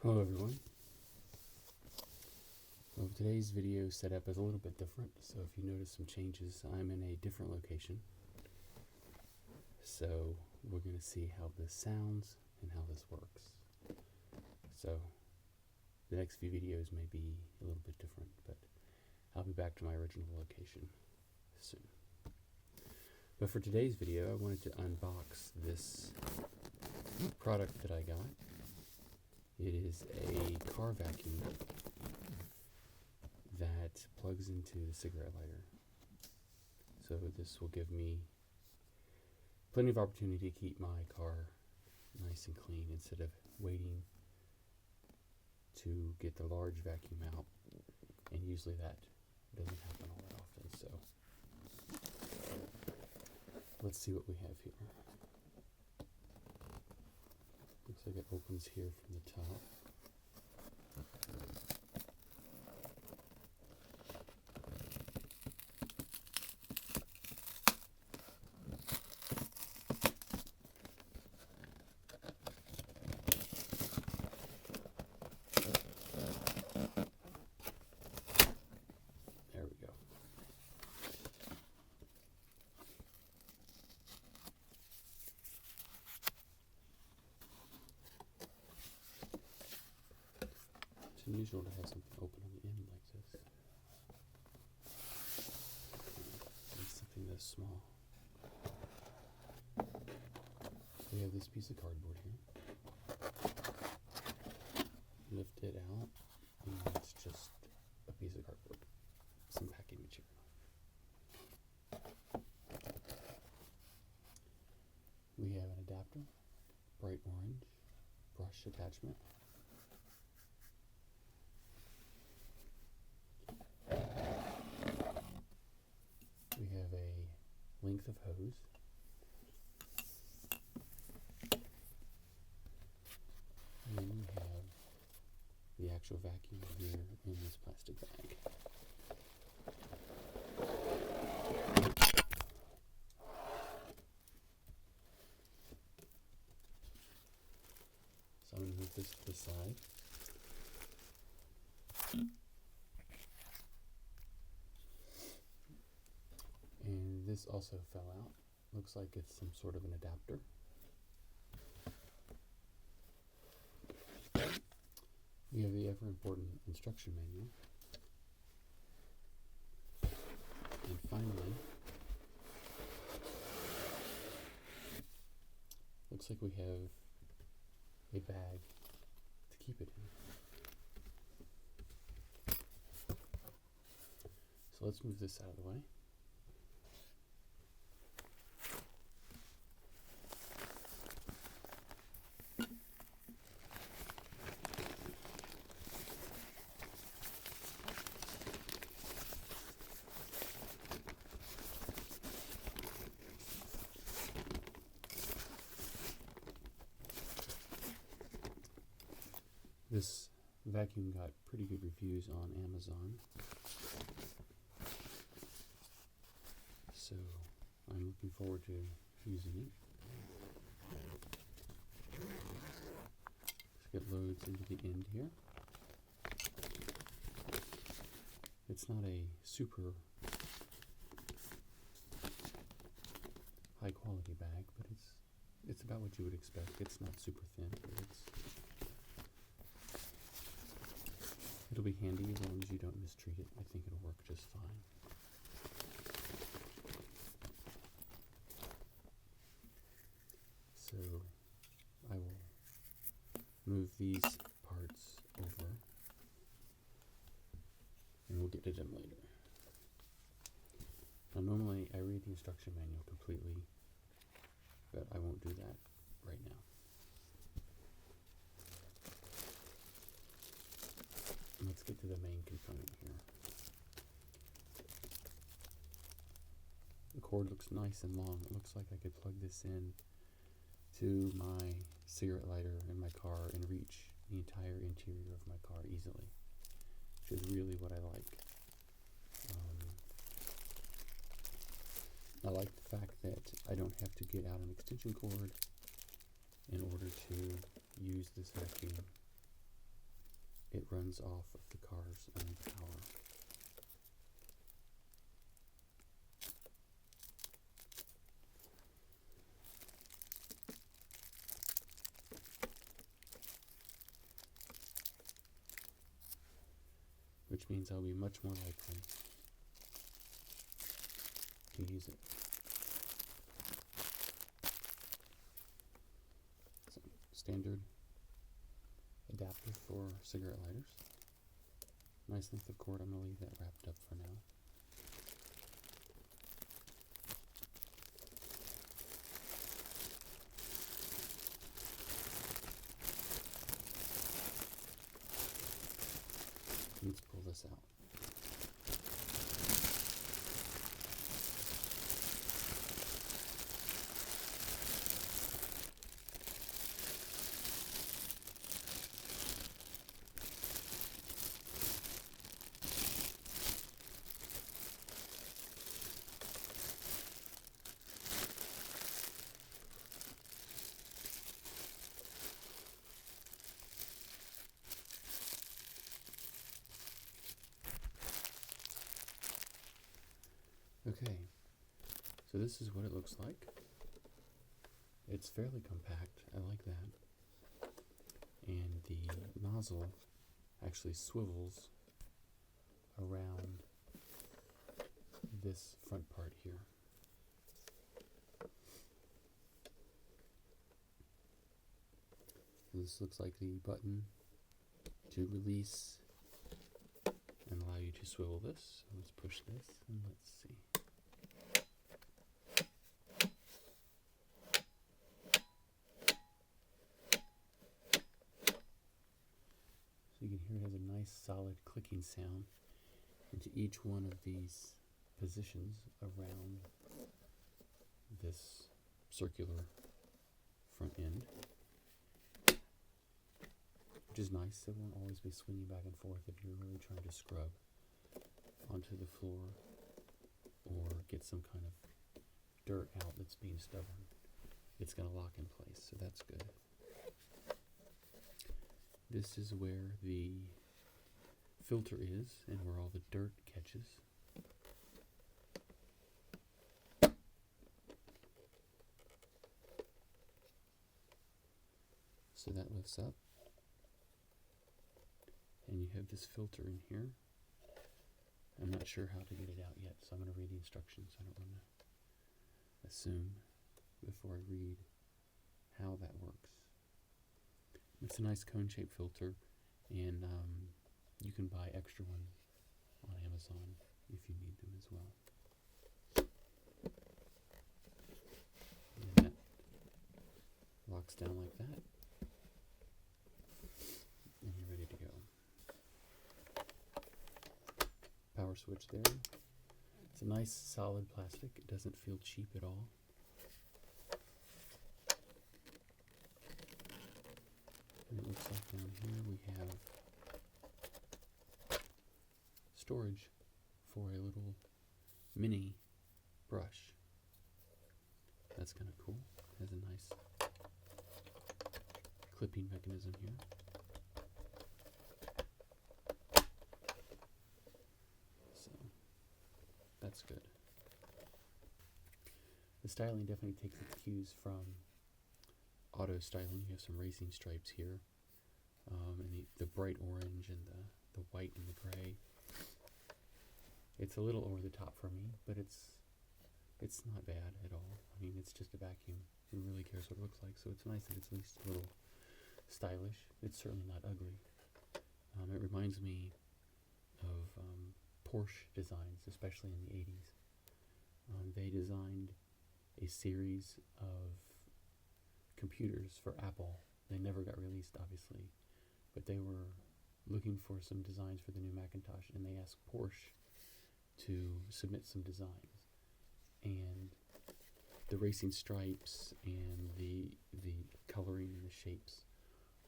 Hello everyone. Well, today's video setup is a little bit different, so if you notice some changes, I'm in a different location. So we're going to see how this sounds and how this works. So the next few videos may be a little bit different, but I'll be back to my original location soon. But for today's video, I wanted to unbox this product that I got. It is a car vacuum that plugs into the cigarette lighter. So this will give me plenty of opportunity to keep my car nice and clean instead of waiting to get the large vacuum out, and usually that doesn't happen all that often. So let's see what we have here. Looks like it opens here from the top. There we go. It's unusual to have something open on the end like this. It's something this small. We have this piece of cardboard here. Lift it out, and it's just a piece of cardboard. Some packing material. We have an adapter, bright orange, brush attachment. We have a length of hose. And we have the actual vacuum here in this plastic bag. So I'm going to move this to the side. And this also fell out. Looks like it's some sort of an adapter. We have the ever important instruction manual. And finally, looks like we have a bag to keep it in. So let's move this out of the way. This vacuum got pretty good reviews on Amazon, so I'm looking forward to using it. It loads into the end here. It's not a super high quality bag, but it's about what you would expect. It's not super thin, but it'll be handy as long as you don't mistreat it. I think it'll work just fine. So I will move these parts over and we'll get to them later. Now normally I read the instruction manual completely, but I won't do that right now. Let's get to the main component here. The cord looks nice and long. It looks like I could plug this in to my cigarette lighter in my car and reach the entire interior of my car easily, which is really what I like. I like the fact that I don't have to get out an extension cord in order to use this vacuum it runs off of the car's own power. Which means I'll be much more likely to use it. So, standard adapter for cigarette lighters. Nice length of cord. I'm going to leave that wrapped up for now. Let's pull this out. Okay, so this is what it looks like. It's fairly compact, I like that. And the nozzle actually swivels around this front part here. This looks like the button to release and allow you to swivel this. So let's push this and let's see. So you can hear it has a nice solid clicking sound into each one of these positions around this circular front end, which is nice. It won't always be swinging back and forth if you're really trying to scrub onto the floor or get some kind of dirt out that's being stubborn. It's going to lock in place, so that's good. This is where the filter is and where all the dirt catches. So that lifts up. And you have this filter in here. I'm not sure how to get it out yet, so I'm going to read the instructions. I don't want to assume before I read how that works. It's a nice cone-shaped filter, and you can buy extra ones on Amazon if you need them as well. And that locks down like that, and you're ready to go. Power switch there. It's a nice solid plastic. It doesn't feel cheap at all. And it looks like down here we have storage for a little mini brush. That's kind of cool. It has a nice clipping mechanism here. So that's good. The styling definitely takes its cues from auto styling. You have some racing stripes here, and the bright orange and the white and the gray. It's a little over the top for me, but it's not bad at all. I mean, it's just a vacuum. Who really cares what it looks like? So it's nice that it's at least a little stylish. It's certainly not ugly. It reminds me of Porsche designs, especially in the 80s. They designed a series of computers for Apple. They never got released, obviously, but they were looking for some designs for the new Macintosh, and they asked Porsche to submit some designs. And the racing stripes and the coloring and the shapes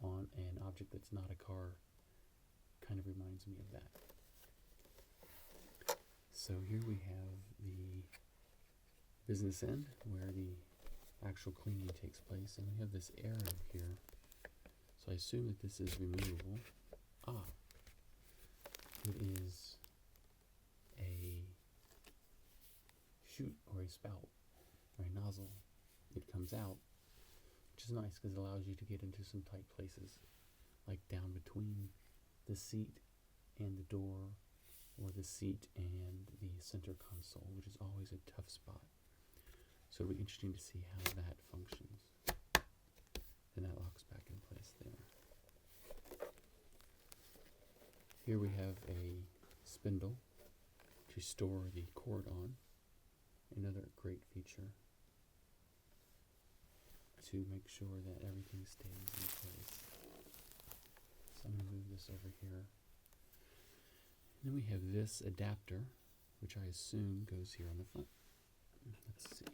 on an object that's not a car kind of reminds me of that. So here we have the business end where the actual cleaning takes place, and we have this arrow here. So I assume that this is removable. Ah, it is a chute or a spout or a nozzle. It comes out, which is nice because it allows you to get into some tight places, like down between the seat and the door, or the seat and the center console, which is always a tough spot. So it'll be interesting to see how that functions. And that locks back in place there. Here we have a spindle to store the cord on. Another great feature to make sure that everything stays in place. So I'm going to move this over here. And then we have this adapter, which I assume goes here on the front. Let's see.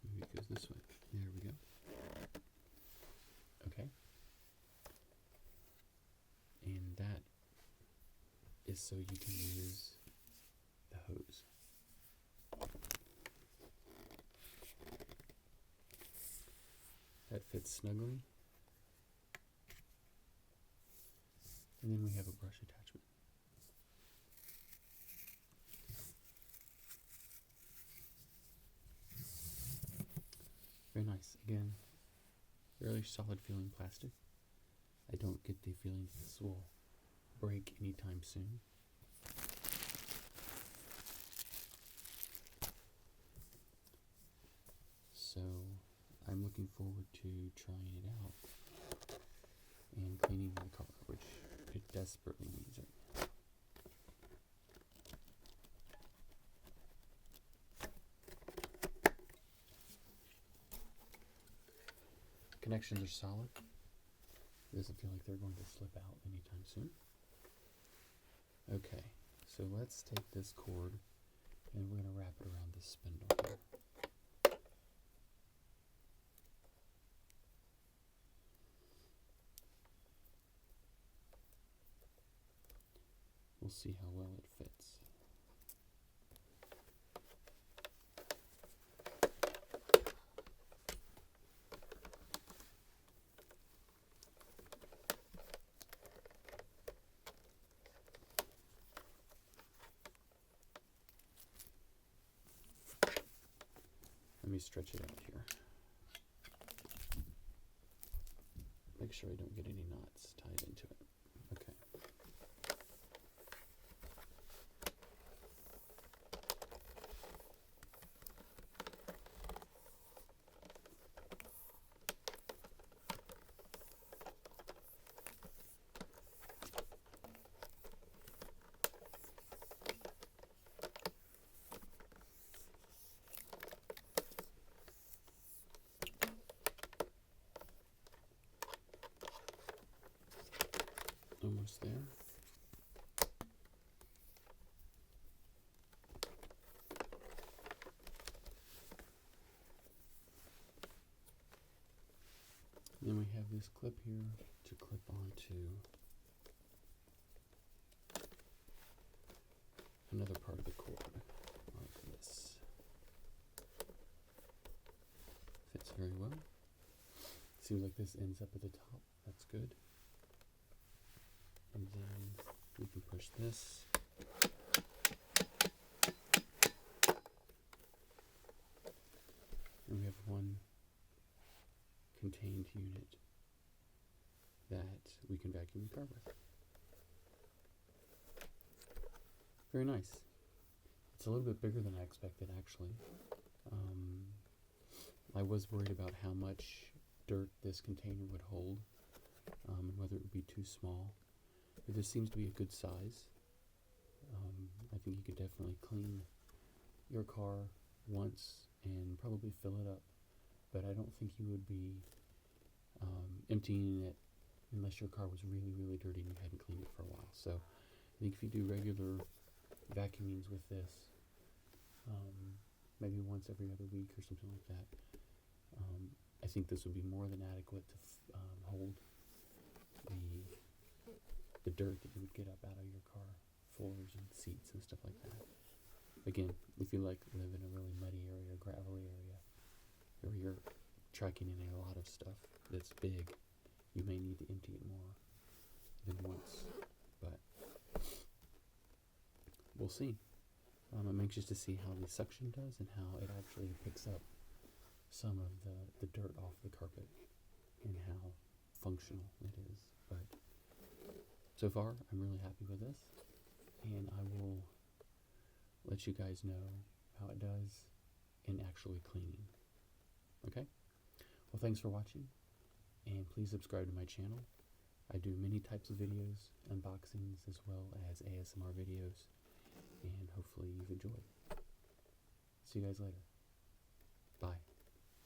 Maybe it goes this way. There we go. Okay. And that is so you can use the hose. That fits snugly. And then we have a brush attachment. Very nice. Again, really solid feeling plastic. I don't get the feeling that this will break anytime soon. So I'm looking forward to trying it out and cleaning my car, which it desperately needs it. Connections are solid. It doesn't feel like they're going to slip out anytime soon. Okay, so let's take this cord and we're going to wrap it around this spindle here. We'll see how well it fits. Let me stretch it out here. Make sure I don't get any knots tied into it. Okay. Almost there. Then we have this clip here to clip onto another part of the cord, like this. Fits very well. Seems like this ends up at the top. That's good. And then we can push this. And we have one contained unit that we can vacuum the car with. Very nice. It's a little bit bigger than I expected, actually. I was worried about how much dirt this container would hold, and whether it would be too small. But this seems to be a good size. I think you could definitely clean your car once and probably fill it up. But I don't think you would be emptying it unless your car was really, really dirty and you hadn't cleaned it for a while. So I think if you do regular vacuumings with this, maybe once every other week or something like that, I think this would be more than adequate to hold the dirt that you would get up out of your car floors and seats and stuff like that. Again, if you live in a really muddy area, gravelly area, or you're tracking in a lot of stuff that's big, you may need to empty it more than once, but we'll see. I'm anxious to see how the suction does and how it actually picks up some of the dirt off the carpet and how functional it is. But so far, I'm really happy with this, and I will let you guys know how it does in actually cleaning. Okay? Well, thanks for watching, and please subscribe to my channel. I do many types of videos, unboxings, as well as ASMR videos, and hopefully you've enjoyed. See you guys later. Bye.